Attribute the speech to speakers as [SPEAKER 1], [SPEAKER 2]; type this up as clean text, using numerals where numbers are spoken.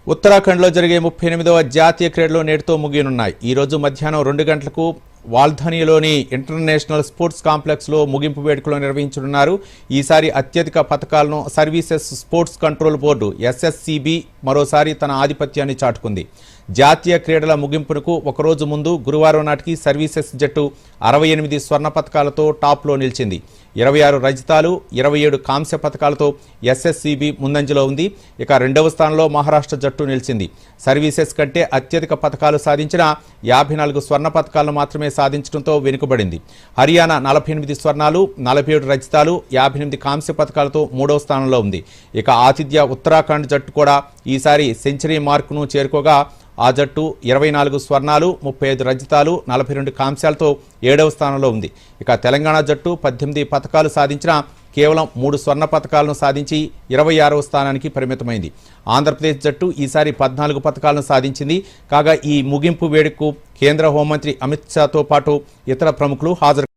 [SPEAKER 1] ఉత్తరాఖండ్లో జరిగే 38వ జాతీయ క్రీడలు నేటితో ముగియనున్నాయి. ఈ రోజు మధ్యాహ్నం 2 గంటలకు వాల్ధనీలోని ఇంటర్నేషనల్ స్పోర్ట్స్ కాంప్లెక్స్లో ముగింపు వేడుకలు నిర్వహించనున్నారు. ఈసారి అత్యధిక పథకాలను సర్వీసెస్ స్పోర్ట్స్ కంట్రోల్ బోర్డు ఎస్ఎస్సిబి మరోసారి తన ఆధిపత్యాన్ని చాటుకుంది. జాతీయ క్రీడల ముగింపునకు ఒకరోజు ముందు గురువారం నాటికి సర్వీసెస్ జట్టు 68 స్వర్ణ పథకాలతో టాప్లో నిలిచింది. 26 రజతాలు 27 కాంస్య పథకాలతో ఎస్ఎస్సిబి ముందంజలో ఉంది. ఇక రెండవ స్థానంలో మహారాష్ట్ర జట్టు నిలిచింది. సర్వీసెస్ కంటే అత్యధిక పథకాలు సాధించిన 54 స్వర్ణ పథకాలను మాత్రమే సాధించడంతో వెనుకబడింది. హర్యానా 48 స్వర్ణాలు 47 రజతాలు 58 కాంస్య పథకాలతో మూడవ స్థానంలో ఉంది. ఇక ఆతిథ్య ఉత్తరాఖండ్ జట్టు కూడా ఈసారి సెంచరీ మార్కును చేరుకోగా ఆ జట్టు 24 స్వర్ణాలు 35 రజతాలు 42 కాంస్యాలతో 7వ స్థానంలో ఉంది. ఇక తెలంగాణ జట్టు 18 పథకాలు సాధించిన కేవలం 3 స్వర్ణ పథకాలను సాధించి 26వ స్థానానికి పరిమితమైంది. ఆంధ్రప్రదేశ్ జట్టు ఈసారి 14 పథకాలను సాధించింది. కాగా ఈ ముగింపు వేడుకకు కేంద్ర హోంమంత్రి అమిత్ షాతో పాటు ఇతర ప్రముఖులు హాజరు